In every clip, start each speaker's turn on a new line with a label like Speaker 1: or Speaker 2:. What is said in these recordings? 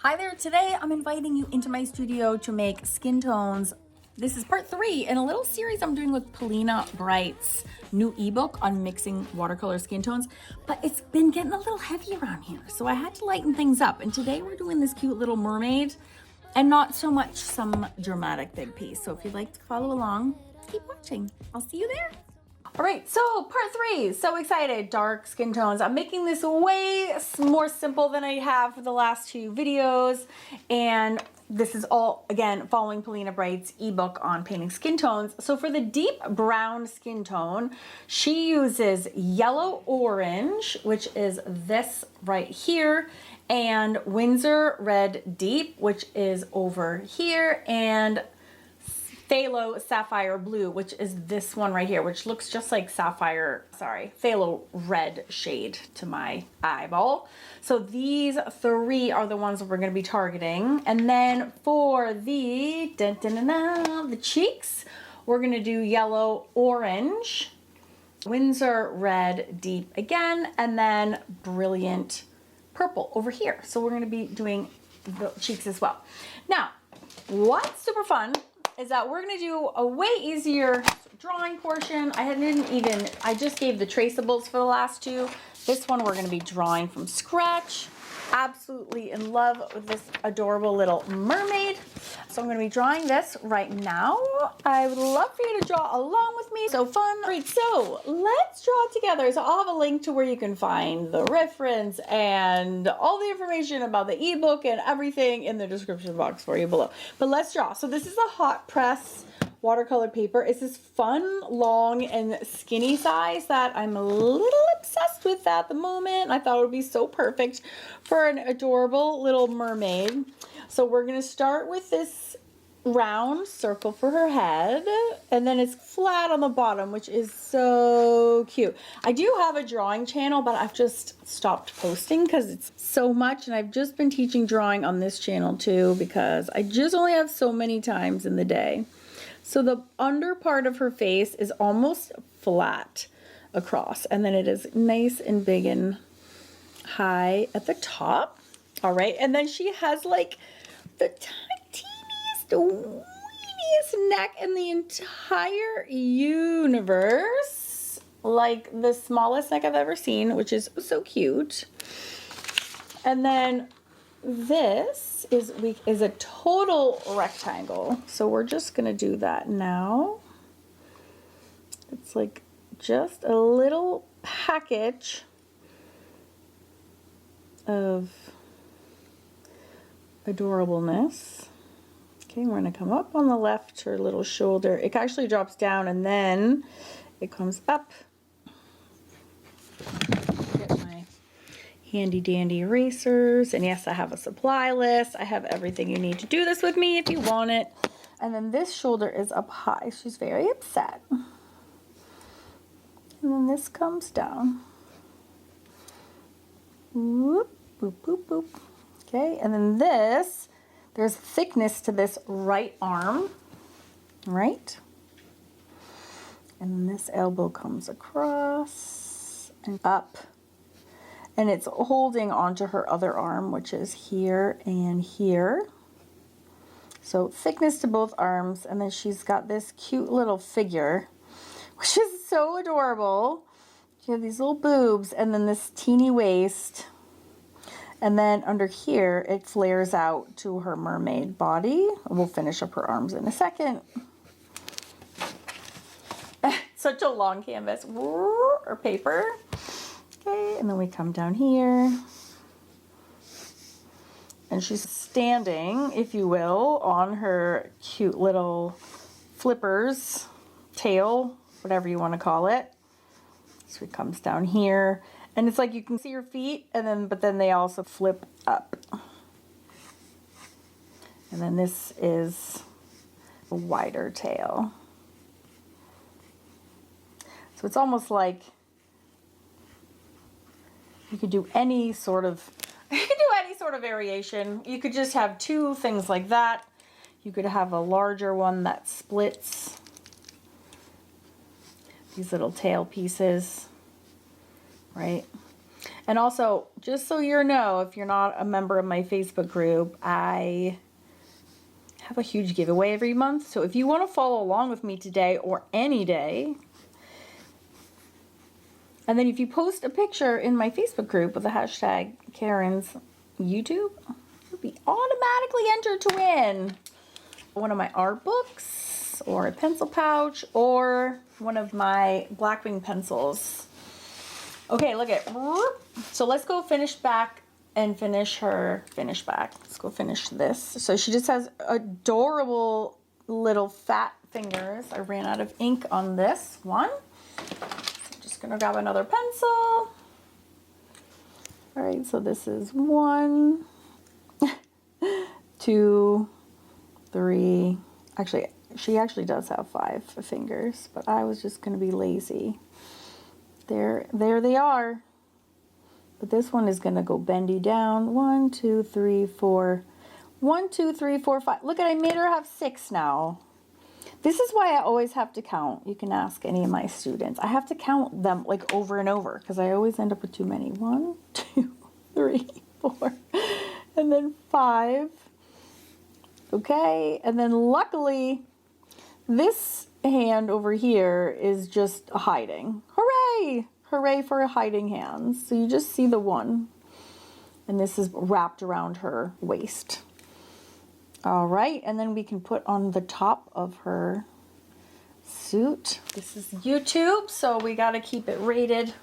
Speaker 1: Hi there, today I'm inviting you into my studio to make skin tones. This is part 3 in a little series I'm doing with Polina Bright's new ebook on mixing watercolor skin tones, but it's been getting a little heavy around here, so I had to lighten things up. And today we're doing this cute little mermaid and not so much some dramatic big piece. So if you'd like to follow along, keep watching. I'll see you there. All right, so part 3, so excited, dark skin tones. I'm making this way more simple than I have for the last 2 videos. And this is all, again, following Polina Bright's ebook on painting skin tones. So for the deep brown skin tone, she uses yellow orange, which is this right here, and Winsor Red Deep, which is over here, and Phthalo Sapphire Blue, which is this one right here, which looks just like phthalo red shade to my eyeball. So these 3 are the ones that we're going to be targeting. And then for the cheeks, we're going to do yellow orange, Winsor Red Deep again, and then brilliant purple over here. So we're going to be doing the cheeks as well. Now, what's super fun is that we're gonna do a way easier drawing portion. I just gave the traceables for the last 2. This one we're gonna be drawing from scratch. Absolutely in love with this adorable little mermaid. So I'm gonna be drawing this right now. I would love for you to draw along with me. So fun. All right, so let's draw it together. So I'll have a link to where you can find the reference and all the information about the ebook and everything in the description box for you below. But let's draw. So this is a hot press watercolor paper. It's this fun, long, and skinny size that I'm a little obsessed with at the moment. I thought it would be so perfect for an adorable little mermaid. So we're going to start with this round circle for her head, and then it's flat on the bottom, which is so cute. I do have a drawing channel, but I've just stopped posting because it's so much, and I've just been teaching drawing on this channel too because I just only have so many times in the day. So the under part of her face is almost flat across, and then it is nice and big and high at the top. All right, and then she has like the teeniest, weeniest neck in the entire universe. Like the smallest neck I've ever seen, which is so cute. And then this is a total rectangle. So we're just gonna do that now. It's like just a little package of adorableness. Okay, we're gonna come up on the left, her little shoulder. It actually drops down and then it comes up. Get my handy dandy erasers, and yes, I have a supply list. I have everything you need to do this with me if you want it. And then this shoulder is up high. She's very upset. And then this comes down. Whoop, boop, boop, boop. Okay, and then this, there's thickness to this right arm, right? And then this elbow comes across and up. And it's holding onto her other arm, which is here and here. So thickness to both arms. And then she's got this cute little figure, which is so adorable. She has these little boobs and then this teeny waist. And then under here, it flares out to her mermaid body. We'll finish up her arms in a second. Such a long canvas or paper. Okay, and then we come down here. And she's standing, if you will, on her cute little flippers, tail, whatever you want to call it. So it comes down here. And it's like you can see her feet, but then they also flip up. And then this is a wider tail. So it's almost like you could do any sort of variation. You could just have 2 things like that. You could have a larger one that splits these little tail pieces, right? And also, just so you know, if you're not a member of my Facebook group, I have a huge giveaway every month. So if you want to follow along with me today or any day, and then if you post a picture in my Facebook group with the hashtag Karen's YouTube, you'll be automatically entered to win one of my art books or a pencil pouch or one of my Blackwing pencils. Okay, look at, so let's go finish back and finish her finish back. Let's go finish this. So she just has adorable little fat fingers. I ran out of ink on this one. So I'm just gonna grab another pencil. All right, so this is 1, 2, 3. Actually, she actually does have 5 fingers, but I was just gonna be lazy. There they are. But this one is gonna go bendy down. 1, 2, 3, 4. 1, 2, 3, 4, 5. Look at, I made her have 6 now. This is why I always have to count. You can ask any of my students. I have to count them like over and over because I always end up with too many. 1, 2, 3, 4, and then 5. Okay, and then luckily this hand over here is just hiding. Hooray! Hooray for hiding hands. So you just see the one. And this is wrapped around her waist. All right, and then we can put on the top of her suit. This is YouTube, so we gotta keep it rated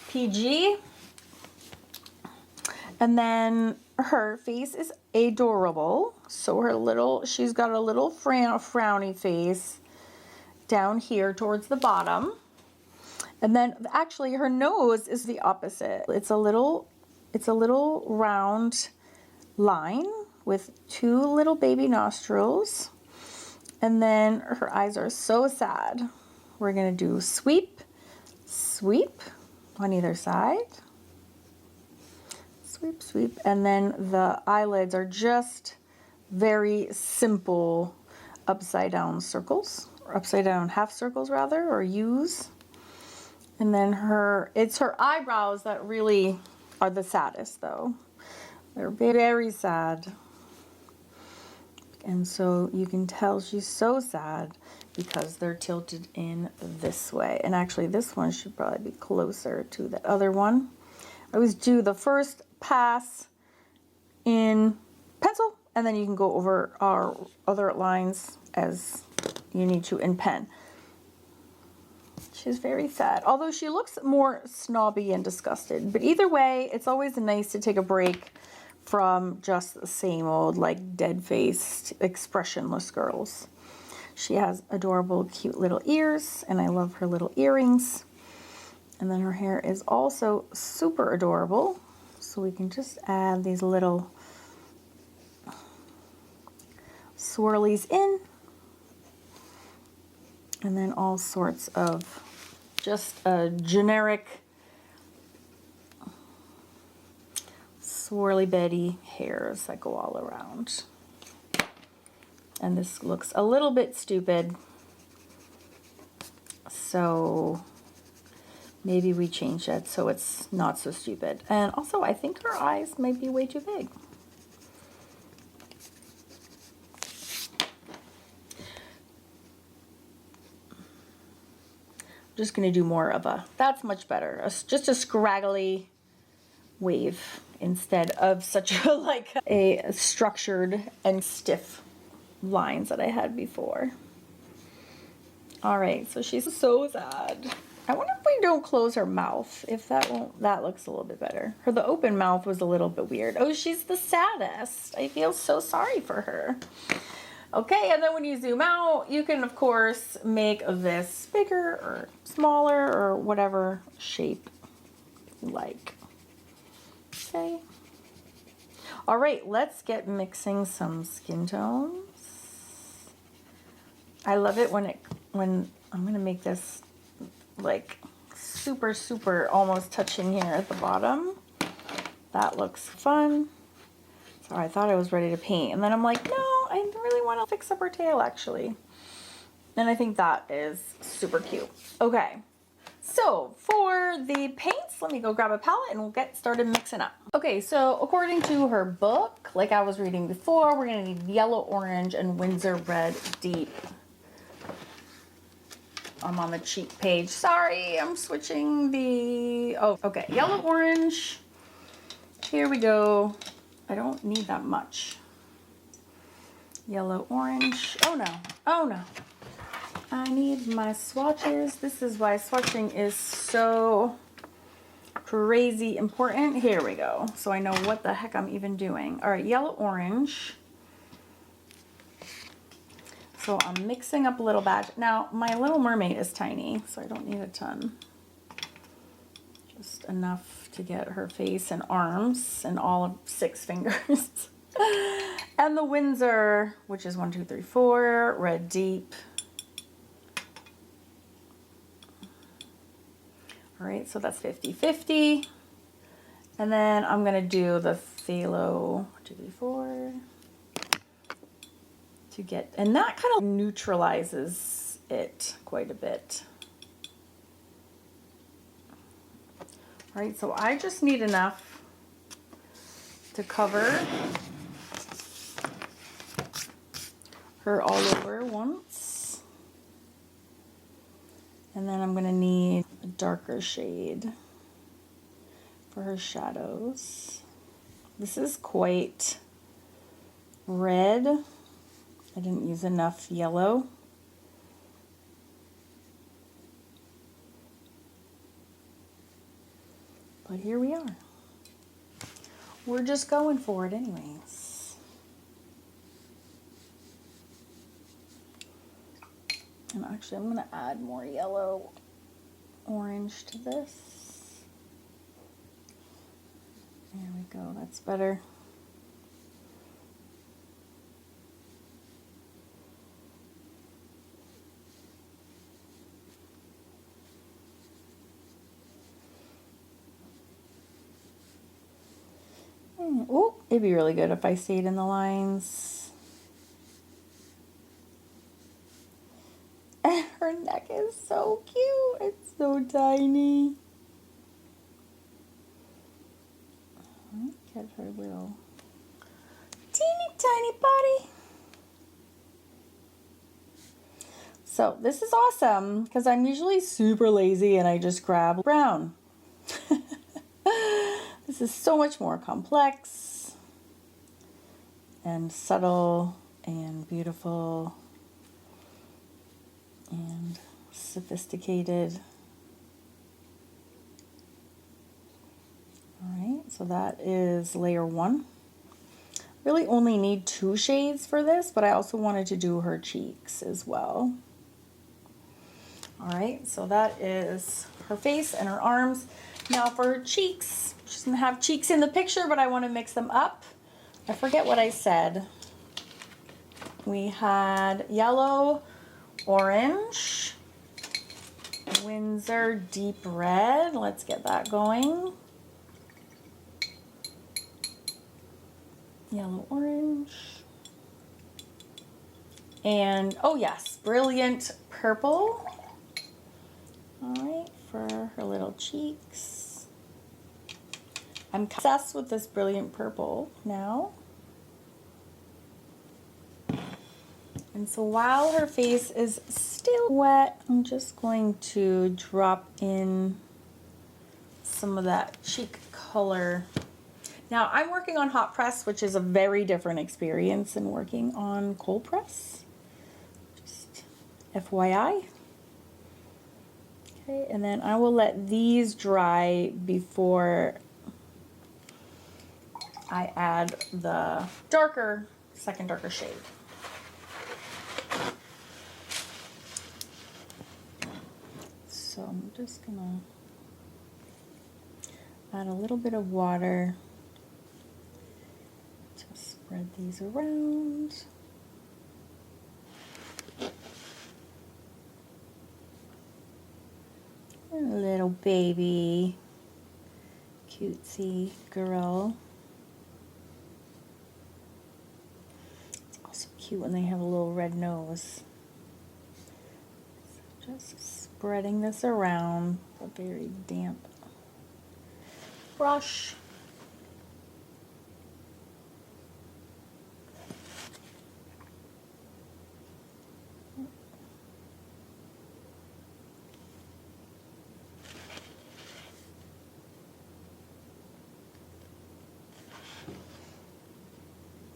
Speaker 1: PG. And then her face is adorable. So she's got a little frowny face down here towards the bottom. And then actually her nose is the opposite. It's a little round line with 2 little baby nostrils. And then her eyes are so sad. We're gonna do sweep, sweep on either side. Sweep, sweep. And then the eyelids are just very simple upside down circles, or upside down half circles rather, or U's. And then it's her eyebrows that really are the saddest though. They're very sad. And so you can tell she's so sad because they're tilted in this way. And actually this one should probably be closer to the other one. I always do the first pass in pencil and then you can go over our other lines as you need to in pen. She's very sad, although she looks more snobby and disgusted. But either way, it's always nice to take a break from just the same old, like, dead-faced, expressionless girls. She has adorable, cute little ears, and I love her little earrings. And then her hair is also super adorable. So we can just add these little swirlies in. And then all sorts of just a generic swirly Betty hairs that go all around. And this looks a little bit stupid. So maybe we change it so it's not so stupid. And also I think her eyes might be way too big. Just gonna do more of that's much better. Just a scraggly wave instead of such a structured and stiff lines that I had before. All right, so she's so sad. I wonder if we don't close her mouth, if that looks a little bit better. The open mouth was a little bit weird. Oh, she's the saddest. I feel so sorry for her. Okay, and then when you zoom out, you can, of course, make this bigger or smaller or whatever shape you like. Okay. All right, let's get mixing some skin tones. I love it when I'm going to make this like super, super almost touching here at the bottom. That looks fun. So I thought I was ready to paint. And then I'm like, no, I really want to fix up her tail actually. And I think that is super cute. Okay, So for the paints, let me go grab a palette and we'll get started mixing up. Okay, so according to her book, like I was reading before, we're gonna need yellow, orange, and Winsor red deep. I'm on the cheap page. Sorry, I'm switching the, oh, okay. Yellow, orange. Here we go. I don't need that much. Yellow, orange. Oh no, oh no. I need my swatches. This is why swatching is so crazy important. Here we go. So I know what the heck I'm even doing. All right, yellow, orange. So I'm mixing up a little batch. Now, my Little Mermaid is tiny, so I don't need a ton. Just enough to get her face and arms and all of 6 fingers. And the Winsor, which is 1, 2, 3, 4, red deep. All right, so that's 50-50. And then I'm gonna do the phthalo, 1, 2, 3, 4. To get, and that kind of neutralizes it quite a bit. All right, so I just need enough to cover her all over once. And then I'm gonna need a darker shade for her shadows. This is quite red. I didn't use enough yellow. But here we are. We're just going for it anyways. And actually I'm gonna add more yellow orange to this. There we go, that's better. Oh, it'd be really good if I stayed in the lines. Her neck is so cute. It's so tiny. Get her little teeny tiny body. So this is awesome because I'm usually super lazy and I just grab brown. This is so much more complex and subtle and beautiful and sophisticated. All right, so that is layer 1. Really only need 2 shades for this, but I also wanted to do her cheeks as well. All right, so that is her face and her arms. Now for her cheeks, she doesn't have cheeks in the picture, but I want to mix them up. I forget what I said. We had yellow, orange, Winsor deep red. Let's get that going. Yellow, orange. And, oh yes, brilliant purple. All right, for her little cheeks. I'm obsessed with this brilliant purple now. And so while her face is still wet, I'm just going to drop in some of that cheek color. Now I'm working on hot press, which is a very different experience than working on cold press. Just FYI. Okay, and then I will let these dry before I add the second darker shade. So I'm just gonna add a little bit of water to spread these around. And a little baby cutesy girl. It's also cute when they have a little red nose. So just spreading this around a very damp brush.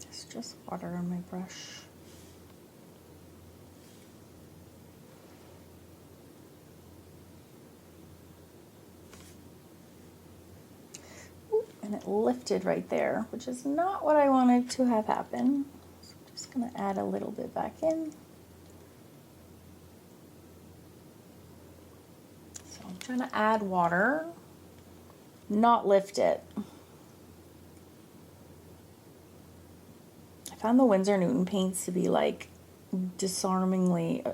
Speaker 1: There's just water on my brush. And it lifted right there, which is not what I wanted to have happen. So I'm just going to add a little bit back in. So I'm trying to add water, not lift it. I found the Winsor Newton paints to be like disarmingly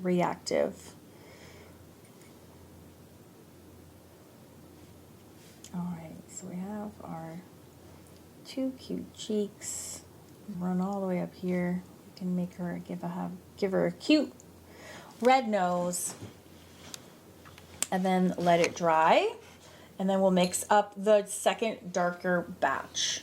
Speaker 1: reactive. All right, so we have our two cute cheeks. Run all the way up here. We can make her give her a cute red nose, and then let it dry, and then we'll mix up the second darker batch.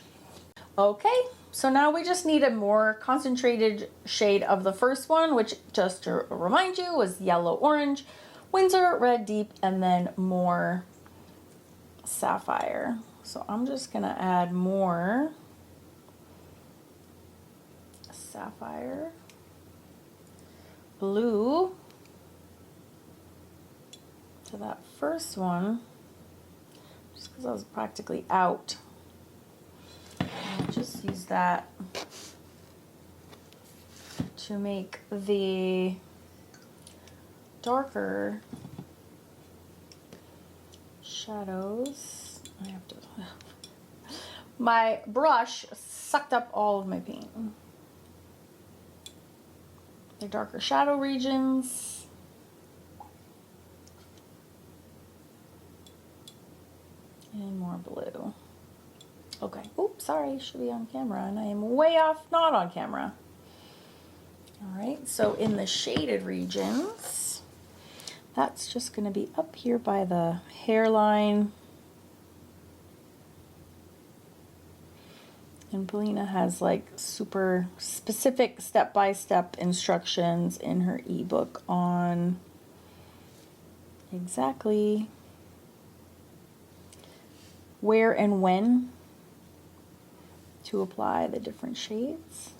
Speaker 1: Okay, so now we just need a more concentrated shade of the first one, which, just to remind you, was yellow orange, Winsor red deep, and then more sapphire. So I'm just gonna add more sapphire blue to that first one, just because I was practically out. I'll just use that to make the darker shadows. I have to. My brush sucked up all of my paint. The darker shadow regions. And more blue. Okay. Oops, sorry, should be on camera, and I am way off not on camera. All right, so in the shaded regions, that's just going to be up here by the hairline. And Polina has like super specific step-by-step instructions in her ebook on exactly where and when to apply the different shades.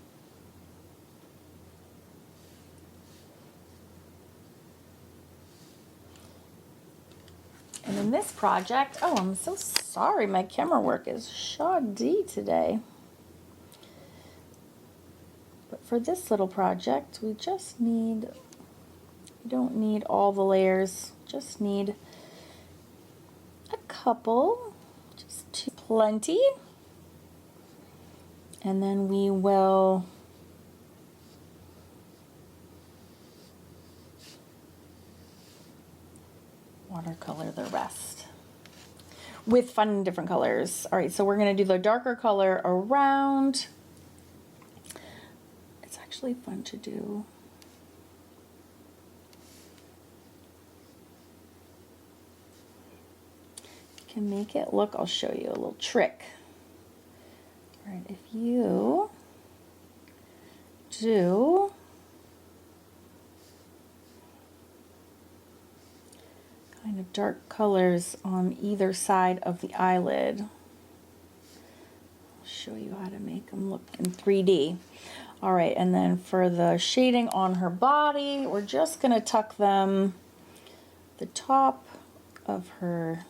Speaker 1: And in this project, oh, I'm so sorry, my camera work is shoddy today. But for this little project, we just need, we don't need all the layers, just need a couple, just two, plenty. And then we will watercolor the rest with fun different colors. All right, so we're going to do the darker color around. It's actually fun to do. You can make it look, I'll show you a little trick. All right, if you do kind of dark colors on either side of the eyelid, I'll show you how to make them look in 3D. All right, and then for the shading on her body, we're just gonna tuck them the top of her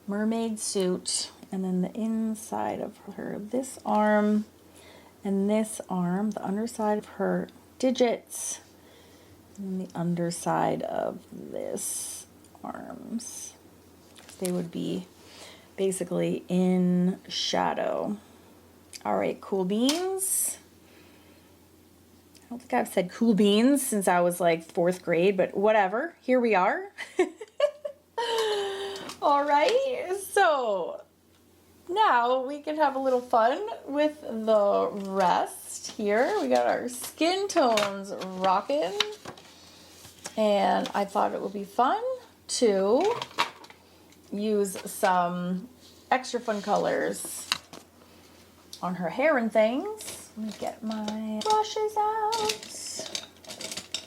Speaker 1: mermaid suit, and then the inside of her, this arm and this arm, the underside of her digits, and then the underside of this arms. They would be basically in shadow. All right, cool beans. I don't think I've said cool beans since I was like 4th grade, but whatever, here we are. All right, so now we can have a little fun with the rest here. We got our skin tones rocking. And I thought it would be fun to use some extra fun colors on her hair and things. Let me get my brushes out.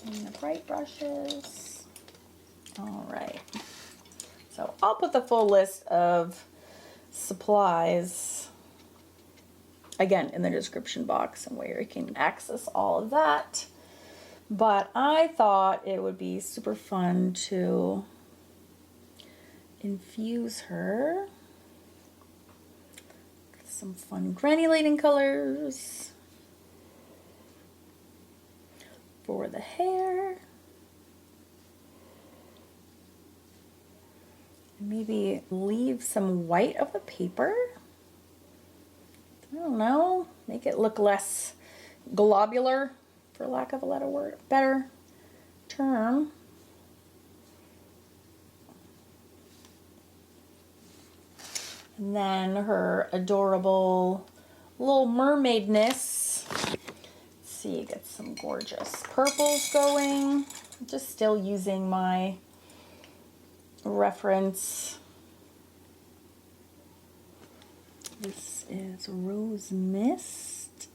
Speaker 1: And the bright brushes. All right. So I'll put the full list of supplies again in the description box and where you can access all of that. But I thought it would be super fun to infuse her with some fun granulating colors for the hair. Maybe leave some white of the paper. I don't know, make it look less globular, for lack of a better term. And then her adorable little mermaidness. Let's see, get some gorgeous purples going. I'm just still using my reference. This is Rose Mist.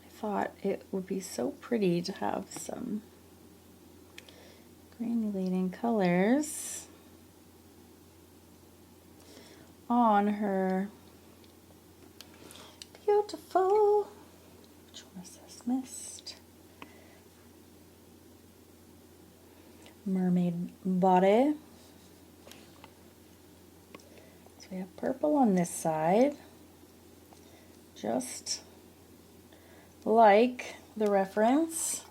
Speaker 1: I thought it would be so pretty to have some granulating colors on her beautiful, which one is this, mist? Mermaid body. So we have purple on this side, just like the reference,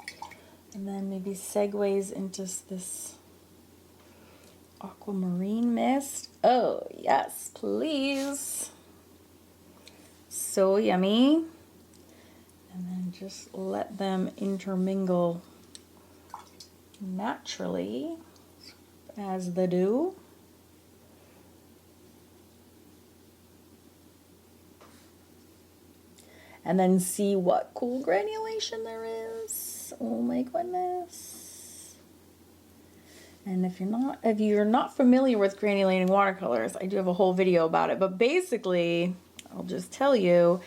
Speaker 1: and then maybe segues into this aquamarine mist. Oh yes, please. So yummy. And then just let them intermingle naturally as they do. And then see what cool granulation there is. Oh my goodness. And if you're not familiar with granulating watercolors, I do have a whole video about it, but basically, I'll just tell you,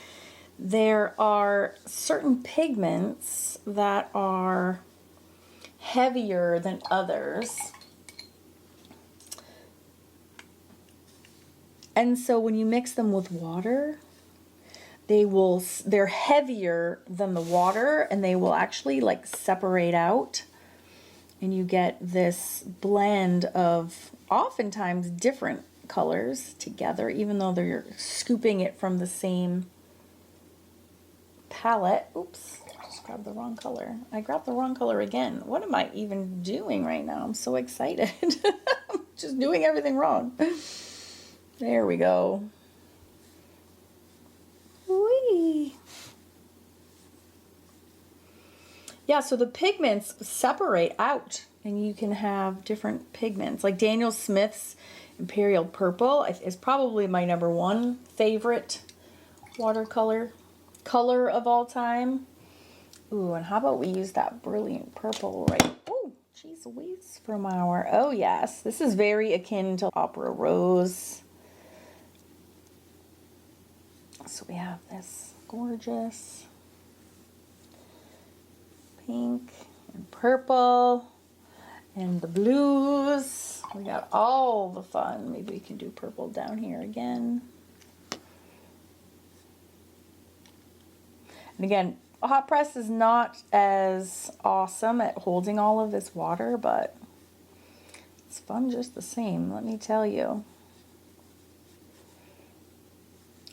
Speaker 1: there are certain pigments that are heavier than others. And so when you mix them with water, they're heavier than the water, and they will actually like separate out, and you get this blend of oftentimes different colors together, even though they're scooping it from the same palette. Oops, I just grabbed the wrong color. I grabbed the wrong color again. What am I even doing right now? I'm so excited. I'm just doing everything wrong. There we go. Whee! Yeah, so the pigments separate out, and you can have different pigments. Like Daniel Smith's Imperial Purple is probably my #1 favorite watercolor color of all time. Ooh, and how about we use that Brilliant Purple right? Oh, geez Louise, from our, oh yes, this is very akin to Opera Rose. So we have this gorgeous pink and purple and the blues. We got all the fun. Maybe we can do purple down here again. And again, a hot press is not as awesome at holding all of this water, but it's fun just the same, let me tell you.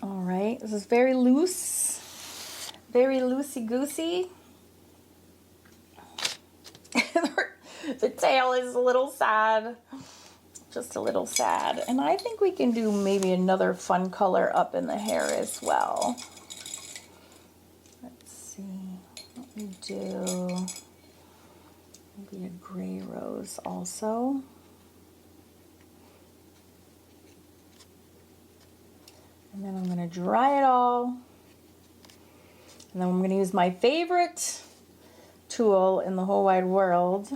Speaker 1: All right, this is very loose, very loosey-goosey. The tail is a little sad, just a little sad. And I think we can do maybe another fun color up in the hair as well. Let's see what we do. be a gray rose also. And then I'm going to dry it all. And then I'm going to use my favorite tool in the whole wide world.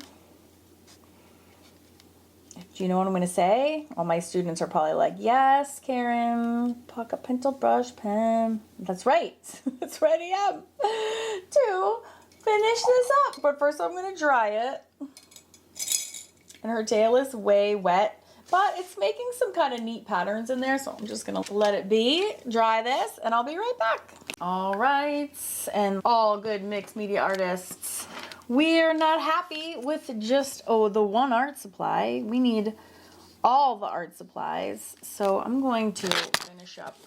Speaker 1: Do you know what I'm going to say? All my students are probably like, yes, Karen, pocket pencil brush pen. That's right. That's right I am. To finish this up. But first I'm going to dry it. And her tail is way wet, but it's making some kind of neat patterns in there. So I'm just going to let it be, dry this, and I'll be right back. All right. And all good mixed media artists, we're not happy with just, the one art supply. We need all the art supplies. So I'm going to finish up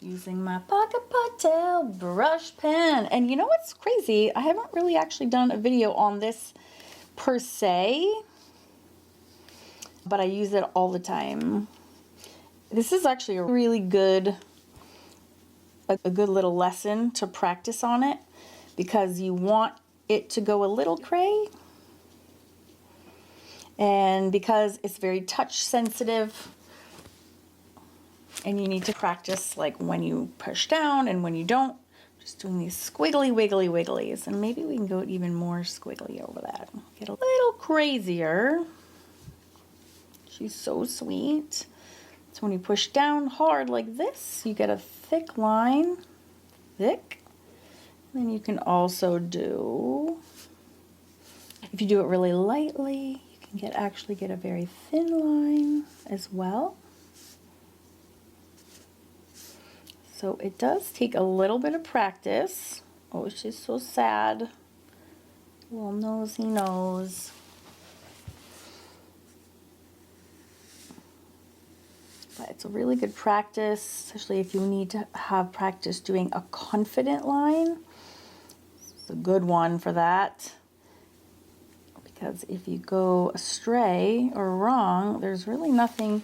Speaker 1: using my pocket tail brush pen. And you know what's crazy? I haven't really actually done a video on this per se, but I use it all the time. This is actually a really good, a good little lesson to practice on it, because you want it to go a little cray, and because it's very touch sensitive, and you need to practice like when you push down and when you don't. Just doing these squiggly wiggly wigglies, and maybe we can go even more squiggly over that, get a little crazier. She's so sweet. So when you push down hard like this, you get a thick line, thick. And then you can also do, if you do it really lightly, you can actually get a very thin line as well. So it does take a little bit of practice. Oh, she's so sad. Little nosy nose. But it's a really good practice, especially if you need to have practice doing a confident line. It's a good one for that. Because if you go astray or wrong, there's really nothing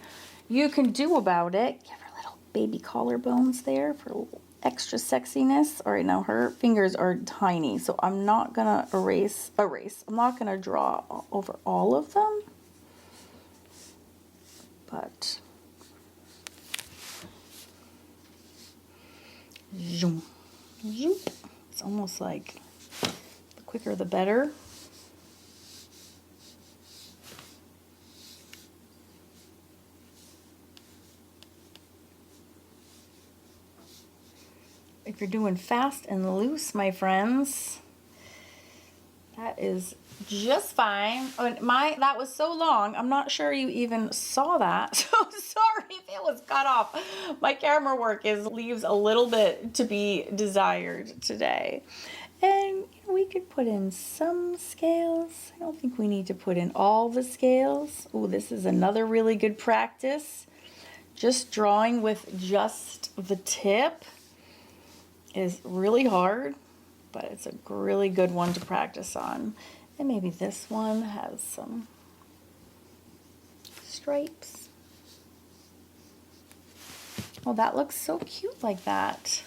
Speaker 1: you can do about it. Give her little baby collarbones there for a little extra sexiness. All right, now her fingers are tiny, so I'm not gonna erase. I'm not gonna draw over all of them. But zoom, zoom. It's almost like the quicker the better. If you're doing fast and loose, my friends, that is just fine. That was so long, I'm not sure you even saw that. So sorry if it was cut off. My camera work leaves a little bit to be desired today. And we could put in some scales. I don't think we need to put in all the scales. Oh, this is another really good practice. Just drawing with just the tip is really hard, but it's a really good one to practice on. And maybe this one has some stripes. Oh, that looks so cute like that.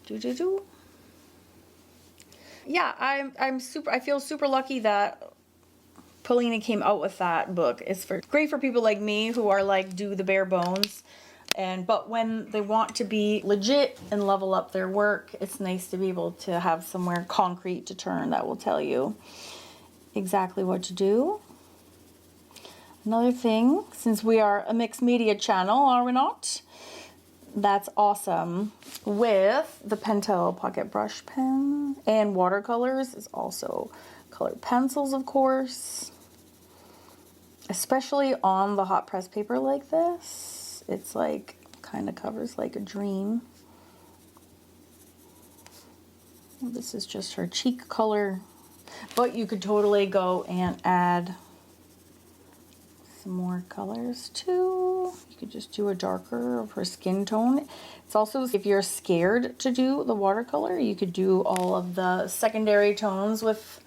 Speaker 1: Do. Yeah, I feel super lucky that Polina came out with that book. It's great for people like me who are like, do the bare bones. But when they want to be legit and level up their work, it's nice to be able to have somewhere concrete to turn that will tell you exactly what to do. Another thing, since we are a mixed media channel, are we not? That's awesome. With the Pentel Pocket Brush Pen and watercolors is also colored pencils, of course. Especially on the hot press paper like this. It's like, kind of covers like a dream. This is just her cheek color, but you could totally go and add some more colors too. You could just do a darker of her skin tone. It's also, if you're scared to do the watercolor, you could do all of the secondary tones with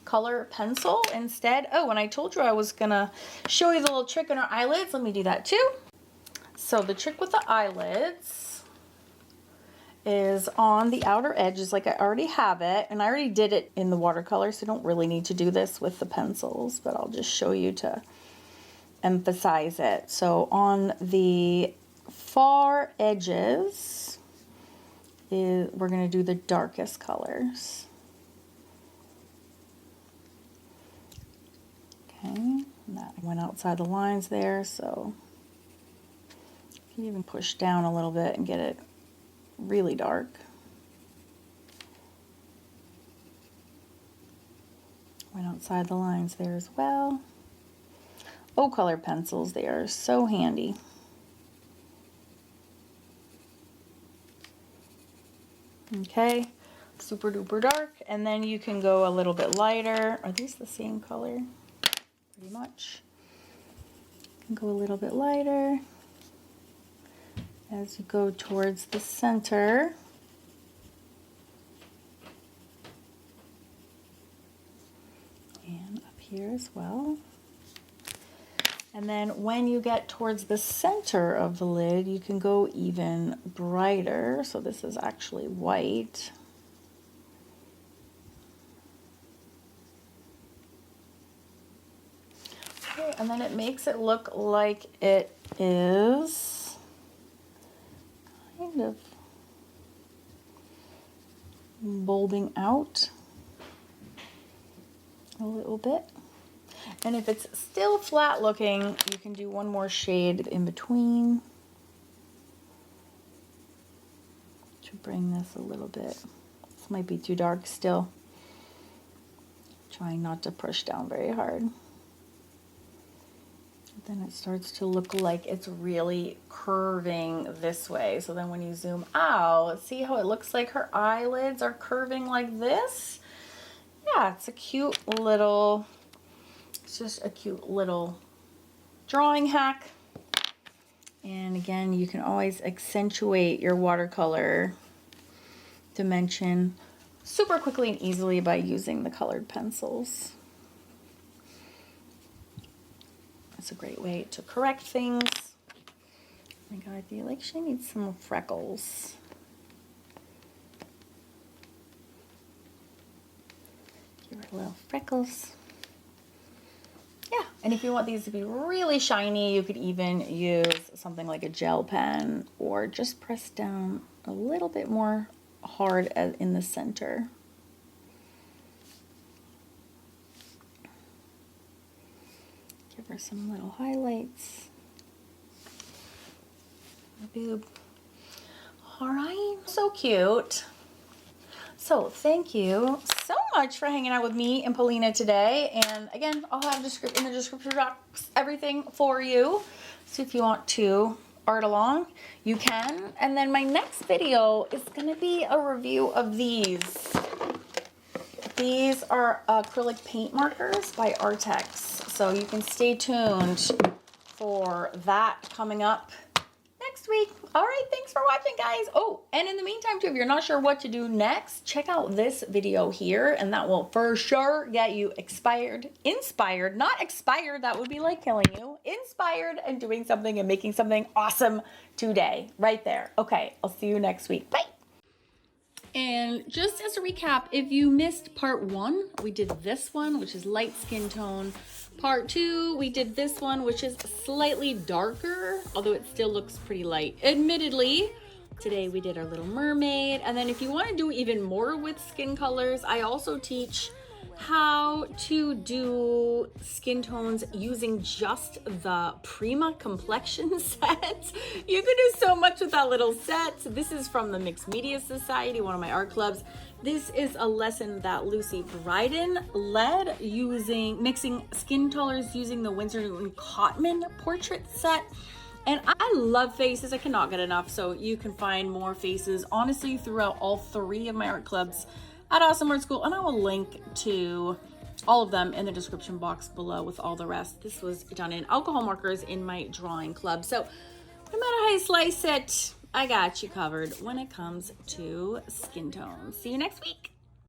Speaker 1: color pencil instead. Oh, and I told you I was gonna show you the little trick on her eyelids. Let me do that too. So the trick with the eyelids is on the outer edges, like I already have it, and I already did it in the watercolor, so I don't really need to do this with the pencils, but I'll just show you to emphasize it. So on the far edges, we're going to do the darkest colors. Okay, and that went outside the lines there, so you can even push down a little bit and get it really dark. Went outside the lines there as well. Oh, color pencils, they are so handy. Okay, super duper dark, and then you can go a little bit lighter. Are these the same color? Pretty much. You can go a little bit lighter as you go towards the center. And up here as well. And then when you get towards the center of the lid, you can go even brighter. So this is actually white. Okay, and then it makes it look like it is kind of bulbing out a little bit. And if it's still flat looking, you can do one more shade in between to bring this a little bit. This might be too dark still. Trying not to push down very hard. Then it starts to look like it's really curving this way. So then when you zoom out, see how it looks like her eyelids are curving like this? Yeah, it's a cute little, it's just a cute little drawing hack. And again, you can always accentuate your watercolor dimension super quickly and easily by using the colored pencils. It's a great way to correct things. Oh my God, I feel like she needs some freckles. Give her little freckles. Yeah, and if you want these to be really shiny, you could even use something like a gel pen or just press down a little bit more hard in the center. Give her some little highlights. The boob. All right, so cute. So thank you so much for hanging out with me and Polina today. And again, I'll have in the description box everything for you. So if you want to art along, you can. And then my next video is going to be a review of these. These are acrylic paint markers by Artex. So you can stay tuned for that coming up next week. All right, thanks for watching, guys. Oh, and in the meantime, too, if you're not sure what to do next, check out this video here, and that will for sure get you inspired, not expired. That would be like killing you. Inspired and doing something and making something awesome today, right there. Okay, I'll see you next week. Bye. And just as a recap, if you missed part 1, we did this one, which is light skin tone. Part 2, we did this one, which is slightly darker, although it still looks pretty light, admittedly. Today we did our little mermaid. And then if you want to do even more with skin colors, I also teach how to do skin tones using just the Prima complexion set. You can do so much with that little set. So this is from the Mixed Media Society, one of my art clubs. This is a lesson that Lucy Bryden led mixing skin colors using the Winsor & Cotman portrait set. And I love faces. I cannot get enough. So you can find more faces, honestly, throughout all 3 of my art clubs at Awesome Art School, and I will link to all of them in the description box below with all the rest. This was done in alcohol markers in my drawing club. So no matter how you slice it, I got you covered when it comes to skin tones. See you next week.